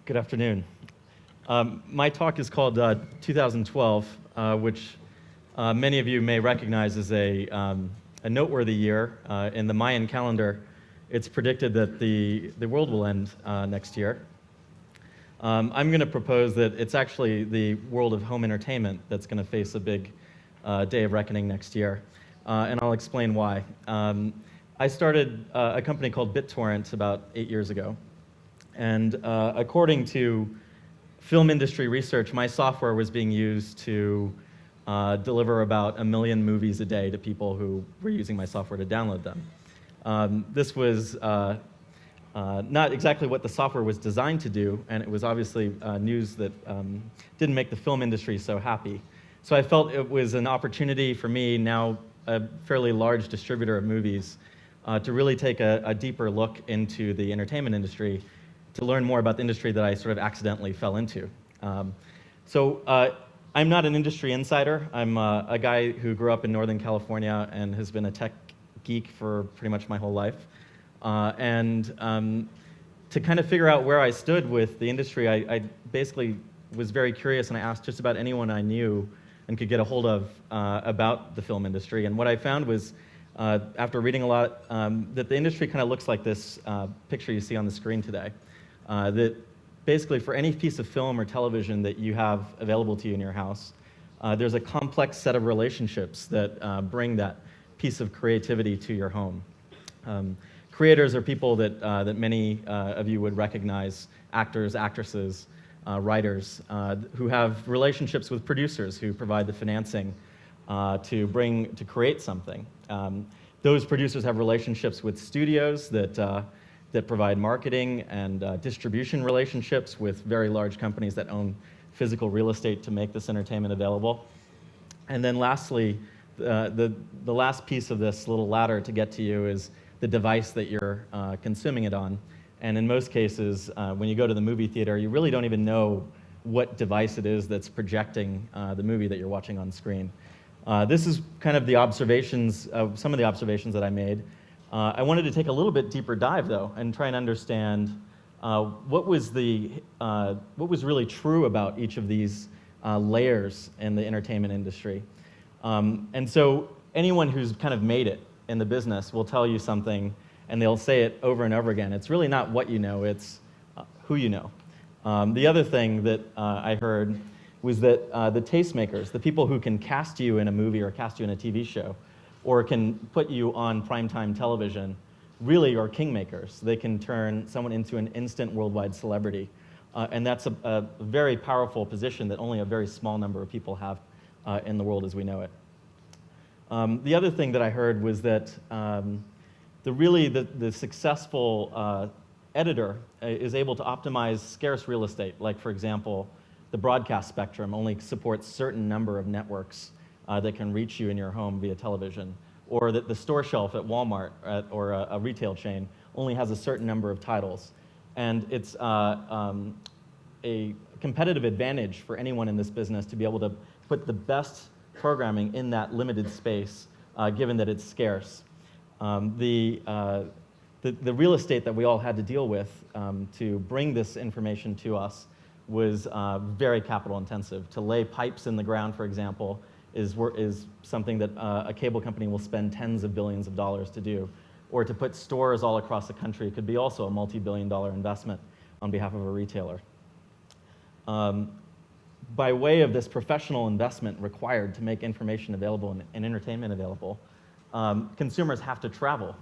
Good afternoon. My talk is called 2012, which many of you may recognize as a noteworthy year. In the Mayan calendar, it's predicted that the world will end next year. I'm going to propose that it's actually the world of home entertainment that's going to face a big day of reckoning next year, and I'll explain why. I started a company called BitTorrent about 8 years ago. And according to film industry research, my software was being used to deliver about 1 million movies a day to people who were using my software to download them. This was not exactly what the software was designed to do, and it was obviously news that didn't make the film industry so happy. So I felt it was an opportunity for me, now a fairly large distributor of movies, to really take a deeper look into the entertainment industry, to learn more about the industry that I sort of accidentally fell into. So I'm not an industry insider. I'm a guy who grew up in Northern California and has been a tech geek for pretty much my whole life. To kind of figure out where I stood with the industry, I basically was very curious, and I asked just about anyone I knew and could get a hold of about the film industry. And what I found was, after reading a lot, that the industry kind of looks like this picture you see on the screen today. That basically for any piece of film or television that you have available to you in your house, there's a complex set of relationships that bring that piece of creativity to your home. Creators are people that many of you would recognize: actors, actresses, writers, who have relationships with producers who provide the financing to create something. Those producers have relationships with studios that provide marketing and distribution relationships with very large companies that own physical real estate to make this entertainment available. And then lastly, the last piece of this little ladder to get to you is the device that you're consuming it on. And in most cases, when you go to the movie theater, you really don't even know what device it is that's projecting the movie that you're watching on screen. This is kind of the observations, some of the observations that I made. I wanted to take a little bit deeper dive, though, and try and understand what was really true about each of these layers in the entertainment industry. And so anyone who's kind of made it in the business will tell you something, and they'll say it over and over again. It's really not what you know, it's who you know. The other thing that I heard was that the tastemakers, the people who can cast you in a movie or cast you in a TV show, or can put you on primetime television, really are kingmakers. They can turn someone into an instant worldwide celebrity. And that's a very powerful position that only a very small number of people have in the world as we know it. The other thing that I heard was that the successful editor is able to optimize scarce real estate. Like, for example, the broadcast spectrum only supports a certain number of networks that can reach you in your home via television, or that the store shelf at Walmart or a retail chain only has a certain number of titles. And it's a competitive advantage for anyone in this business to be able to put the best programming in that limited space, given that it's scarce. The real estate that we all had to deal with to bring this information to us was very capital intensive. To lay pipes in the ground, for example, is something that a cable company will spend tens of billions of dollars to do. Or to put stores all across the country could be also a multi-billion-dollar investment on behalf of a retailer. By way of this professional investment required to make information available and entertainment available, consumers have to travel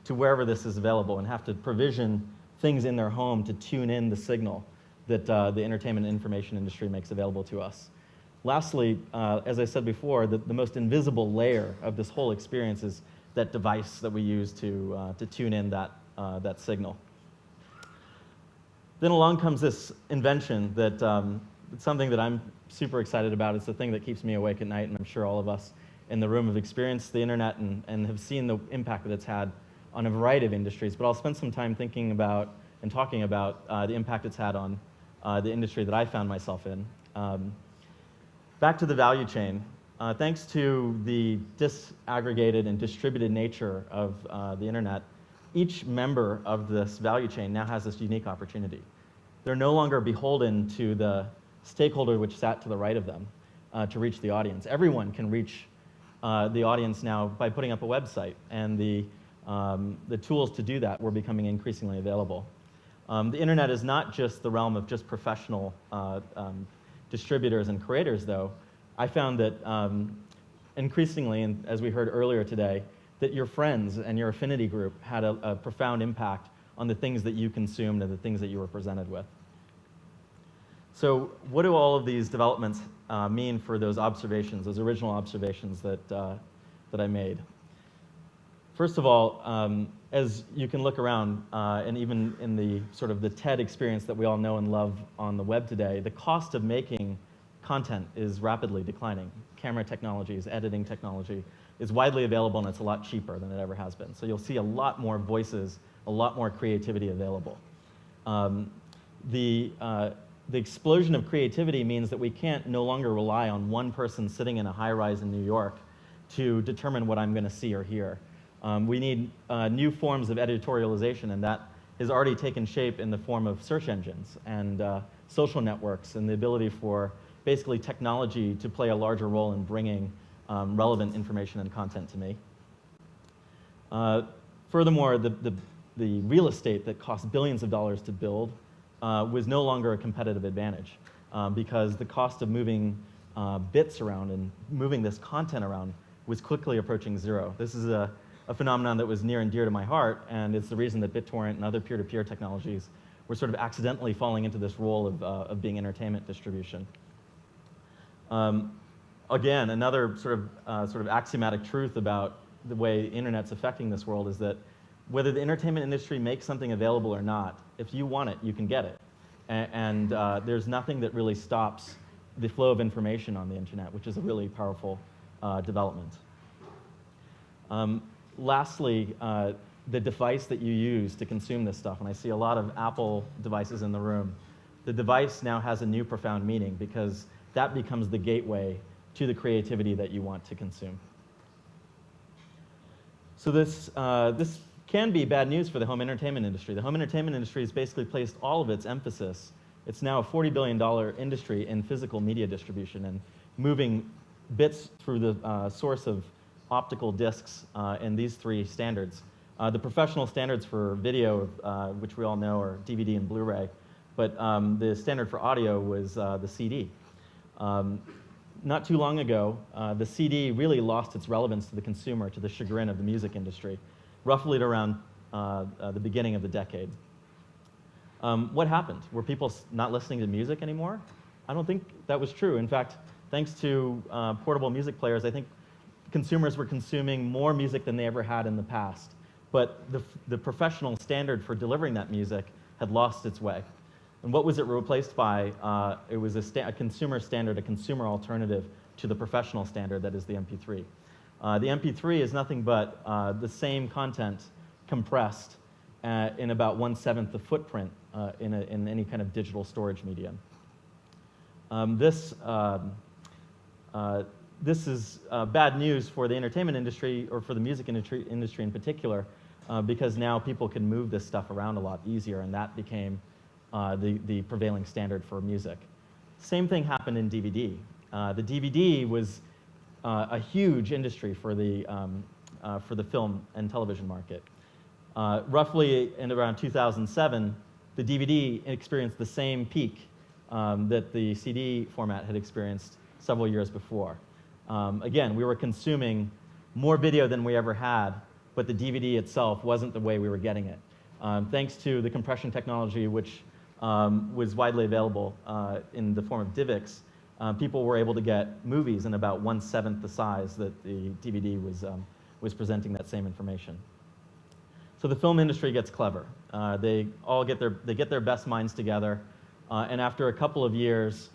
to wherever this is available and have to provision things in their home to tune in the signal that the entertainment information industry makes available to us. Lastly, as I said before, the most invisible layer of this whole experience is that device that we use to tune in that signal. Then along comes this invention that it's something that I'm super excited about. It's the thing that keeps me awake at night, and I'm sure all of us in the room have experienced the internet and have seen the impact that it's had on a variety of industries. But I'll spend some time thinking about and talking about the impact it's had on the industry that I found myself in. Back to the value chain. Thanks to the disaggregated and distributed nature of the internet, each member of this value chain now has this unique opportunity. They're no longer beholden to the stakeholder which sat to the right of them to reach the audience. Everyone can reach the audience now by putting up a website, and the tools to do that were becoming increasingly available. The internet is not just the realm of just professional distributors and creators, though. I found that increasingly, and as we heard earlier today, that your friends and your affinity group had a profound impact on the things that you consumed and the things that you were presented with. So what do all of these developments mean for those observations, those original observations that I made? First of all, as you can look around, and even in the sort of the TED experience that we all know and love on the web today, the cost of making content is rapidly declining. Camera technologies, editing technology is widely available, and it's a lot cheaper than it ever has been. So you'll see a lot more voices, a lot more creativity available. The explosion of creativity means that we can't no longer rely on one person sitting in a high-rise in New York to determine what I'm going to see or hear. We need new forms of editorialization, and that has already taken shape in the form of search engines and social networks and the ability for basically technology to play a larger role in bringing relevant information and content to me. Furthermore, the real estate that cost billions of dollars to build was no longer a competitive advantage because the cost of moving bits around and moving this content around was quickly approaching zero. This is a phenomenon that was near and dear to my heart, and it's the reason that BitTorrent and other peer-to-peer technologies were sort of accidentally falling into this role of being entertainment distribution. Again, another sort of axiomatic truth about the way the internet's affecting this world is that whether the entertainment industry makes something available or not, if you want it, you can get it. And there's nothing that really stops the flow of information on the internet, which is a really powerful development. Lastly, the device that you use to consume this stuff, and I see a lot of Apple devices in the room, the device now has a new profound meaning because that becomes the gateway to the creativity that you want to consume. So this can be bad news for the home entertainment industry. The home entertainment industry has basically placed all of its emphasis. It's now a $40 billion industry in physical media distribution and moving bits through the source of optical discs in these three standards. The professional standards for video, which we all know, are DVD and Blu-ray, but the standard for audio was the CD. Not too long ago, the CD really lost its relevance to the consumer, to the chagrin of the music industry, roughly at around the beginning of the decade. What happened? Were people not listening to music anymore? I don't think that was true. In fact, thanks to portable music players, I think consumers were consuming more music than they ever had in the past. But the professional standard for delivering that music had lost its way. And what was it replaced by? It was a consumer standard, a consumer alternative to the professional standard that is the MP3. The MP3 is nothing but the same content compressed in about 1/7 the footprint in any kind of digital storage medium. This is bad news for the entertainment industry, or for the music industry in particular, because now people can move this stuff around a lot easier, and that became the prevailing standard for music. Same thing happened in DVD. The DVD was a huge industry for the film and television market. Roughly in around 2007, the DVD experienced the same peak that the CD format had experienced several years before. Again, we were consuming more video than we ever had, but the DVD itself wasn't the way we were getting it. Thanks to the compression technology, which was widely available in the form of DivX, people were able to get movies in about 1/7 the size that the DVD was presenting that same information. So the film industry gets clever. They get their best minds together, and after a couple of years,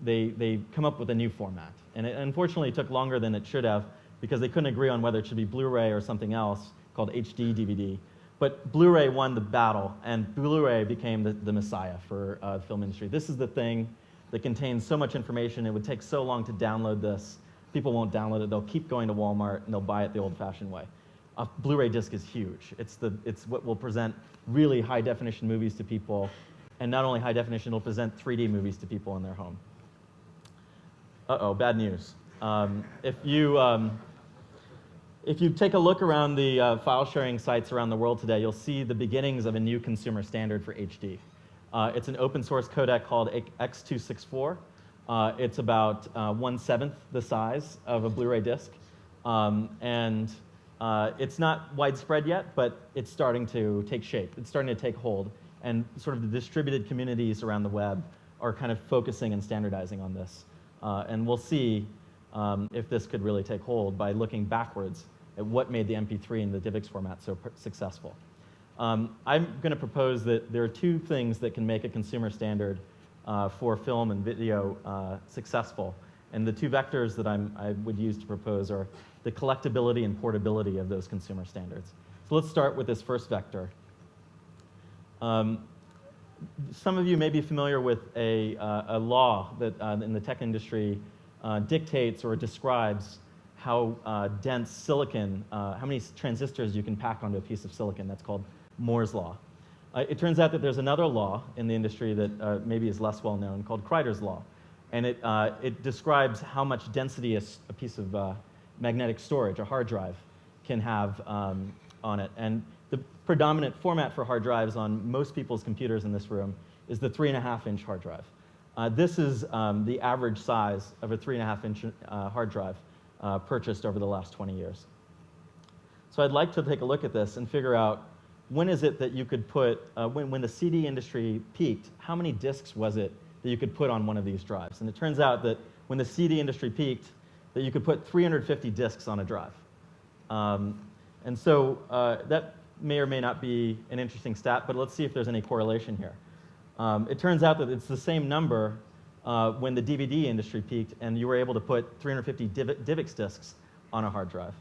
they come up with a new format. And it unfortunately took longer than it should have because they couldn't agree on whether it should be Blu-ray or something else called HD DVD. But Blu-ray won the battle, and Blu-ray became the messiah for the film industry. This is the thing that contains so much information. It would take so long to download this. People won't download it. They'll keep going to Walmart, and they'll buy it the old-fashioned way. A Blu-ray disc is huge. It's what will present really high-definition movies to people And not only high definition, it'll present 3D movies to people in their home. Uh-oh, bad news. If you take a look around the file sharing sites around the world today, you'll see the beginnings of a new consumer standard for HD. It's an open source codec called X264. It's about 1/7 the size of a Blu-ray disc. It's not widespread yet, but it's starting to take shape. It's starting to take hold. And sort of the distributed communities around the web are kind of focusing and standardizing on this. And we'll see if this could really take hold by looking backwards at what made the MP3 and the DivX format so successful. I'm going to propose that there are two things that can make a consumer standard for film and video successful. And the two vectors that I would use to propose are the collectability and portability of those consumer standards. So let's start with this first vector. Some of you may be familiar with a law that in the tech industry dictates or describes how dense silicon, how many transistors you can pack onto a piece of silicon. That's called Moore's law. It turns out that there's another law in the industry that maybe is less well known called Kreider's law. And it describes how much density a piece of magnetic storage, a hard drive, can have on it. And the predominant format for hard drives on most people's computers in this room is the 3.5-inch hard drive. This is the average size of a 3.5-inch hard drive purchased over the last 20 years. So I'd like to take a look at this and figure out when is it that you could put, when the CD industry peaked, how many disks was it that you could put on one of these drives? And it turns out that when the CD industry peaked, that you could put 350 disks on a drive. And so that may or may not be an interesting stat, but let's see if there's any correlation here. It turns out that it's the same number when the DVD industry peaked and you were able to put 350 DivX disks on a hard drive.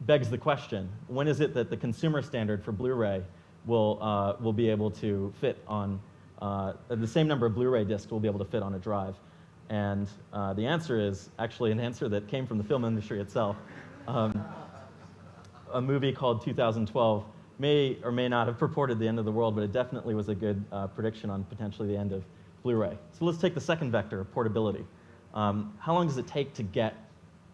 Begs the question, when is it that the consumer standard for Blu-ray will be able to fit on, the same number of Blu-ray disks will be able to fit on a drive? And the answer is actually an answer that came from the film industry itself. A movie called 2012 may or may not have purported the end of the world, but it definitely was a good prediction on potentially the end of Blu-ray. So let's take the second vector, portability. How long does it take to get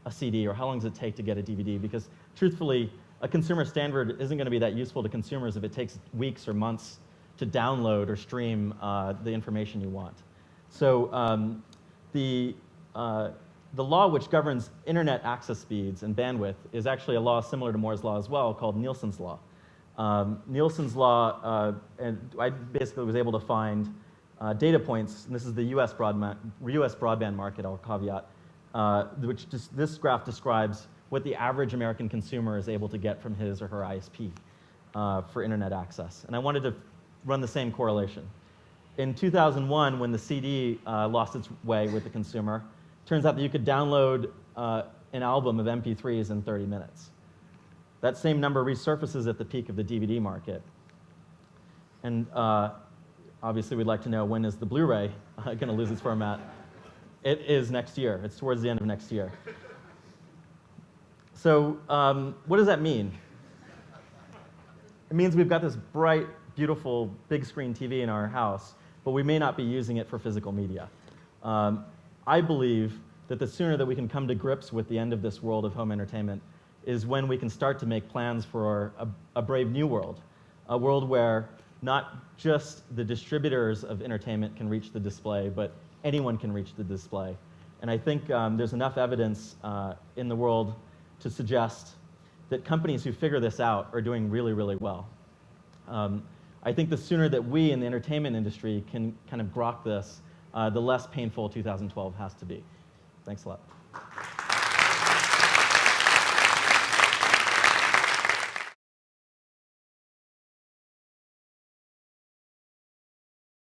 a CD, or how long does it take to get a DVD? Because truthfully, a consumer standard isn't going to be that useful to consumers if it takes weeks or months to download or stream the information you want. So the law which governs internet access speeds and bandwidth is actually a law similar to Moore's law as well, called Nielsen's law. Nielsen's law, and I basically was able to find data points, and this is the US broadband market, I'll caveat, this graph describes what the average American consumer is able to get from his or her ISP for internet access. And I wanted to run the same correlation. In 2001, when the CD lost its way with the consumer, turns out that you could download an album of MP3s in 30 minutes. That same number resurfaces at the peak of the DVD market. And obviously, we'd like to know, when is the Blu-ray going to lose its format? It is next year. It's towards the end of next year. So what does that mean? It means we've got this bright, beautiful, big screen TV in our house, but we may not be using it for physical media. I believe that the sooner that we can come to grips with the end of this world of home entertainment is when we can start to make plans for a brave new world, a world where not just the distributors of entertainment can reach the display, but anyone can reach the display. And I think there's enough evidence in the world to suggest that companies who figure this out are doing really, really well. I think the sooner that we in the entertainment industry can kind of grok this, the less painful 2012 has to be. Thanks a lot.